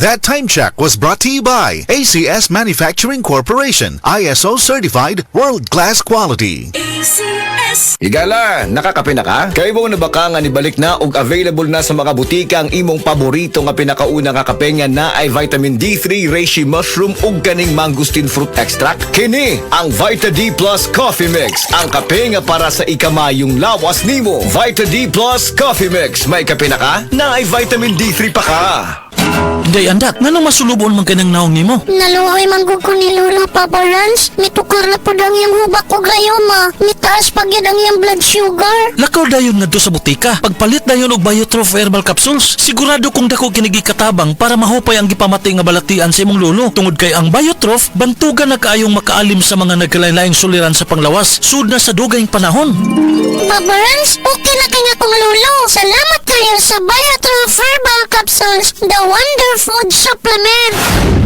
That time check was brought to you by ACS Manufacturing Corporation, ISO certified, world-class quality. ACS. Higala, nakakape na ka? Kay mo na baka nga nibalik na og available na sa mga butika ang imong paborito nga pinakauna nga kape nga na ay vitamin D3, reishi mushroom ug kaning mangosteen fruit extract. Kini ang Vita D Plus Coffee Mix, ang kape nga para sa ikamayong lawas nimo. Vita D Plus Coffee Mix, may kape na ka? Na ay vitamin D3 pa ka. Day andak, nga nang masulubon man ka ng naong nimo? Naluoy manggug ko ni Lola, Papa Lance. Mitukar na po lang yung hubak ko gayoma. Mitaas pag yan ang yung blood sugar. Lakaw dayon nga do sa butika. Pagpalit dayon og Biotrof herbal capsules. Sigurado kung dako kinigi katabang para mahupay ang gipamatay nga balatian sa imong lolo. Tungod kay ang Biotrof, bantugan na kaayong makaalim sa mga nagkalain-laing suliran sa panglawas. Sud na sa dugayng panahon. Papa Lance, okay na kaya kong lolo. Salamat kayo sa Biotrof Herbal Capsules, the Wonder Food Supplement.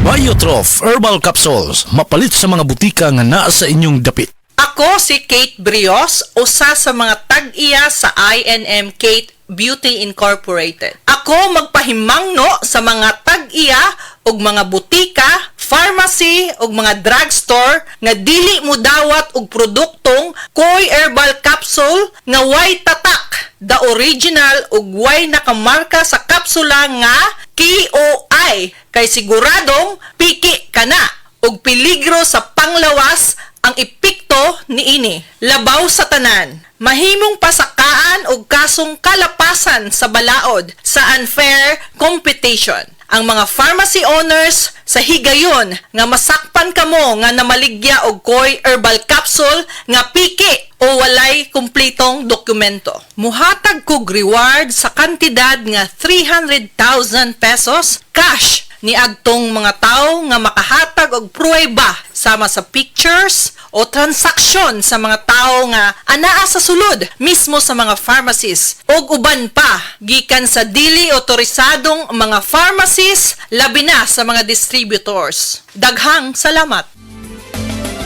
Biotrof herbal capsules. Mapalit sa mga butika nga naa sa inyong dapit. Ako si Kate Brios, usa sa mga tag-iya sa INM Kate Beauty Incorporated. Ako magpahimangno sa mga tag-iya og mga butika, pharmacy ug mga drugstore nga dili mo dawat og produktong Koy Herbal Capsule nga way tatak, the original ug way nakamarka sa kapsula nga KOI kay siguradong piki kana ug peligro sa panglawas ang epekto niini. Labaw sa tanan, mahimong pasakaan og kasong kalapasan sa balaod sa unfair competition. Ang mga pharmacy owners sa higayon nga masakpan kamo nga namaligya og Koy Herbal Capsule nga piki o walay kumpletong dokumento. Muhatag kog reward sa kantidad nga 300,000 pesos cash ni agtong mga tao nga makahatag og pruweba sama sa pictures o transaksyon sa mga tao nga anaa sa sulod mismo sa mga pharmacies og uban pa gikan sa dili otorisadong mga pharmacies labi na sa mga distributors. Daghang salamat.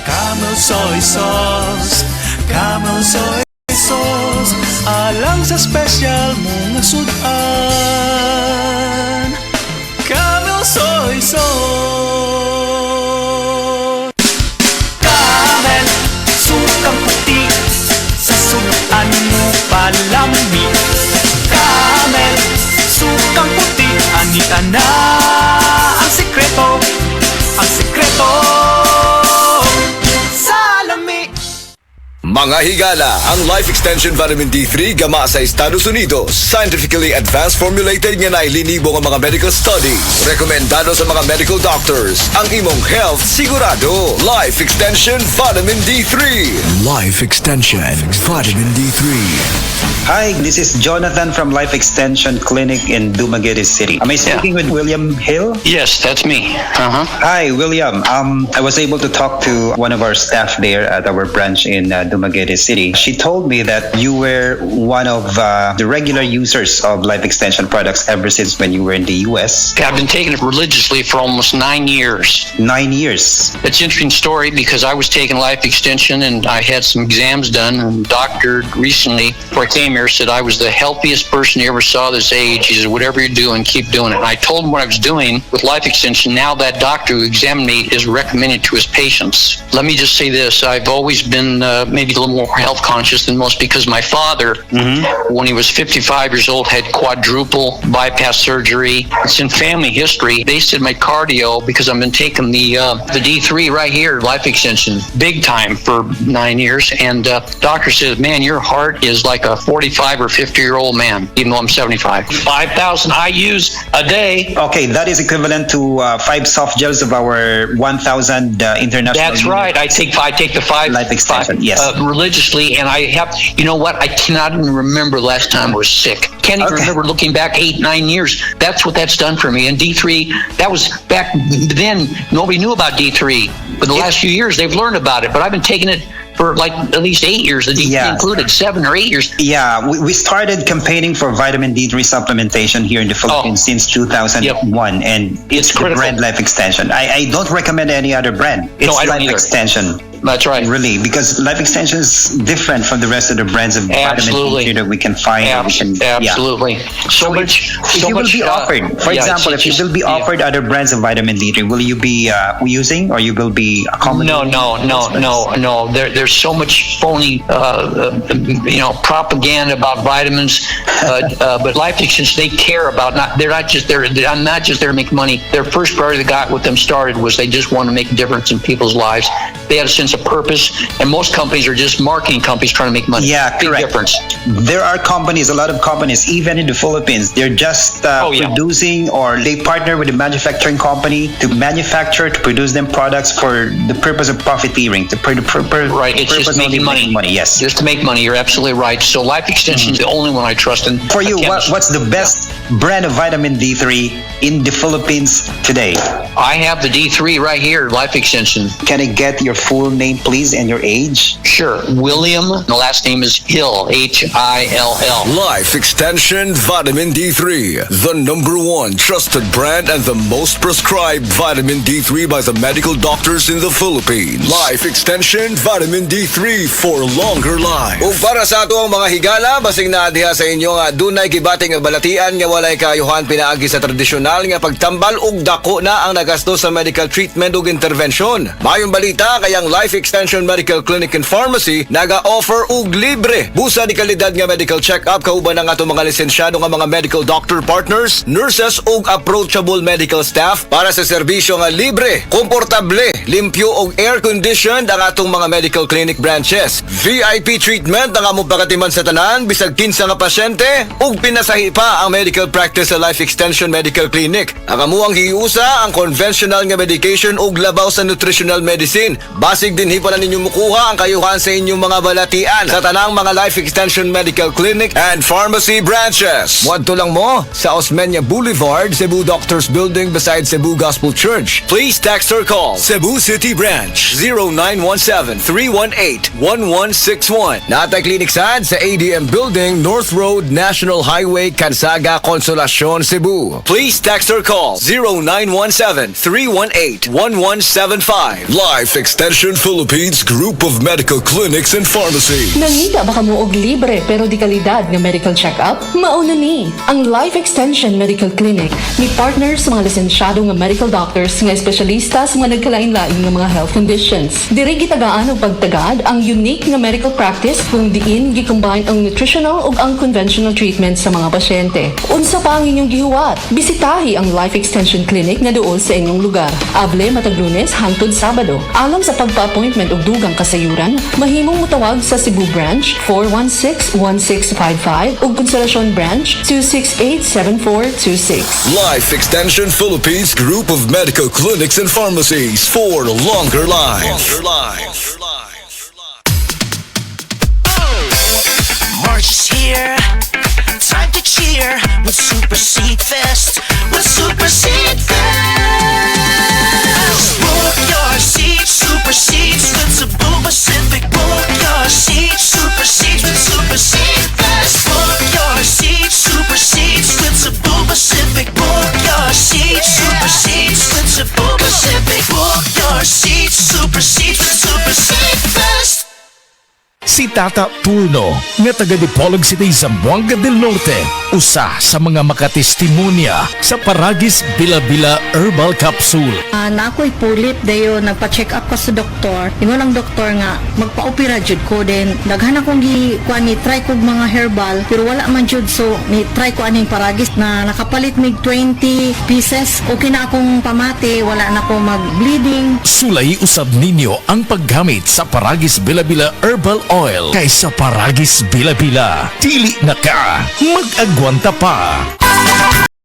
Camel soy sauce, Camel soy sauce, alang sa special mong sudan. Camel soy sauce. Camel, sukang puti, sa sudan mo palami. Camel, sukang puti, anita na ang sikreto, ang sikreto. Mga higala, ang Life Extension Vitamin D3 gama sa Estados Unidos. Scientifically advanced formulated nga nailinibo ng mga medical studies. Rekomendado sa mga medical doctors. Ang imong health sigurado. Life Extension Vitamin D3. Life Extension Vitamin D3. Hi, this is Jonathan from Life Extension Clinic in Dumaguete City. Am I speaking with William Hill? Yes, that's me. Hi, William. I was able to talk to one of our staff there at our branch in Dumaguete City. She told me that you were one of the regular users of Life Extension products ever since when you were in the U.S. I've been taking it religiously for almost 9 years. 9 years. It's an interesting story because I was taking Life Extension and I had some exams done, and the doctor recently, before I came here, said I was the healthiest person he ever saw this age. He said, whatever you're doing, keep doing it. And I told him what I was doing with Life Extension. Now that doctor who examined me is recommending to his patients. Let me just say this. I've always been maybe a little more health conscious than most because my father, when he was 55 years old, had quadruple bypass surgery. It's in family history. They said my cardio, because I've been taking the D3 right here, Life Extension, big time for 9 years. And doctor says, man, your heart is like a 45 or 50-year-old man, even though I'm 75. 5,000 IUs a day. Okay, that is equivalent to 5 soft gels of our 1,000 international. That's right. I take the 5 Life Extension. Yes. Religiously, and I have, you know what? I cannot even remember last time I was sick. Can't even remember looking back 8-9 years. That's what that's done for me. And D3, that was back then. Nobody knew about D3. But the last few years, they've learned about it. But I've been taking it for like at least 8 years. The D3 included 7 or 8 years. Yeah, we started campaigning for vitamin D3 supplementation here in the Philippines since 2001, and it's the critical brand Life Extension. I don't recommend any other brand. It's No, I don't Life either. Extension. That's right. Really, because Life Extension is different from the rest of the brands of Absolutely. vitamin D3 that we can find. and we can, Absolutely. So much. If you will be offered, for example, if you will be offered other brands of vitamin D3, will you be using, or you will be accommodating? No. There's so much phony, propaganda about vitamins. But Life Extension, they care about they're not just there to make money. Their first priority that got with them started was they just want to make a difference in people's lives. They had a sense of purpose, and most companies are just marketing companies trying to make money. Yeah, Big correct. difference. There are companies, a lot of companies, even in the Philippines, they're just producing, or they partner with a manufacturing company to manufacture, to produce them products for the purpose of profiteering, Right, it's just making money. Yes. Just to make money. You're absolutely right. So Life Extension is the only one I trust. And For you, a chemist. what's the best brand of vitamin D3 in the Philippines today? I have the D3 right here, Life Extension. Can I get your full name, please, and your age? Sure. William. The last name is Hill. Hill. Life Extension Vitamin D3, the #1 trusted brand and the most prescribed vitamin D3 by the medical doctors in the Philippines. Life Extension Vitamin D3 for longer life. Ug para sa ato ang mga higala, basing na diha sa inyo nga dunay gibating nga balatian nga walay kayuhan pinaagi sa tradisyonal nga pagtambal ug dako na ang nagastos sa medical treatment ug intervention. Mayong balita kayang Life Extension Medical Clinic and Pharmacy naga-offer ug libre busa di kalidad nga medical check-up kauban ang ato mga lisensyado nga mga medical doctor partners, nurses ug approachable medical staff para sa serbisyo nga libre, komportable, limpyo ug air-conditioned ang atong mga medical clinic branches. VIP treatment ang among pagatiman sa tanan bisag kinsa nga pasyente ug pinasahi pa ang medical practice sa Life Extension Medical Clinic. Ang amuang hiusa ang conventional nga medication ug labaw sa nutritional medicine. Basig din hipa na ninyo mukuha ang kayuhan sa inyong mga balatian sa tanang mga Life Extension Medical Clinic and Pharmacy branches. Muadto lang mo sa Osmeña Boulevard, Cebu Doctors Building beside Cebu Gospel Church. Please text or call Cebu City Branch 0917-318-1161. Natay Clinic sad sa ADM Building, North Road, National Highway, Cansaga, Consolacion, Cebu. Please text or call 0917-318-1175. Life Extension Philippines Group of Medical Clinics and Pharmacies. Nangita baka mo og libre pero di kalidad nga medical check-up? Mauna ni ang Life Extension Medical Clinic. May partners sa mga lisensyado nga medical doctors nga espesyalista sa mga nagkalain-lain nga mga health conditions. Diri gitagaan og pagtagad ang unique nga medical practice kung diin gi-combine ang nutritional ug ang conventional treatment sa mga pasyente. Unsa pa ang inyong gihuwat? Bisitahi ang Life Extension Clinic nga duol sa inyong lugar. Able matag Lunes hangtod Sabado. Alang sa pagpa-appointment og dugang kasayuran, mahimong mutawag sa Cebu Branch 416-1655 ug Consolacion Branch 268-7426. Life Extension Philippines Group of Medical Clinics and Pharmacies for longer life. March is here, time to cheer with Super Seed Fest. With Super Seed Fest. Book your seat, Super Seeds with Cebu Pacific. Book your seat, Super Seeds with Super Seed Fest. Book your seat, Super Seeds with Cebu Pacific. Book your seat, Super Seeds with Cebu Pacific. Book your seat, Super Seeds with Super Seed Fest. Si Tata Turno, nga taga Dipolog City, Zamboanga del Norte, usa sa mga makatestimonya sa Paragis Bila-Bila Herbal Capsule. Na ako'y pulit dayo nagpa-check up ko sa doktor. Ingon ang doktor nga magpa-opera jud ko din. Daghan akong kuan ni try kog mga herbal pero wala man jud, so ni try ko aning Paragis na nakapalit mig 20 pieces. Okay na akong pamati, wala na ako mag-bleeding. Sulay usab ninyo ang paggamit sa Paragis Bila-Bila Herbal Oil kaysa Paragis Bila-Bila. Dili na ka, mag-agwanta pa.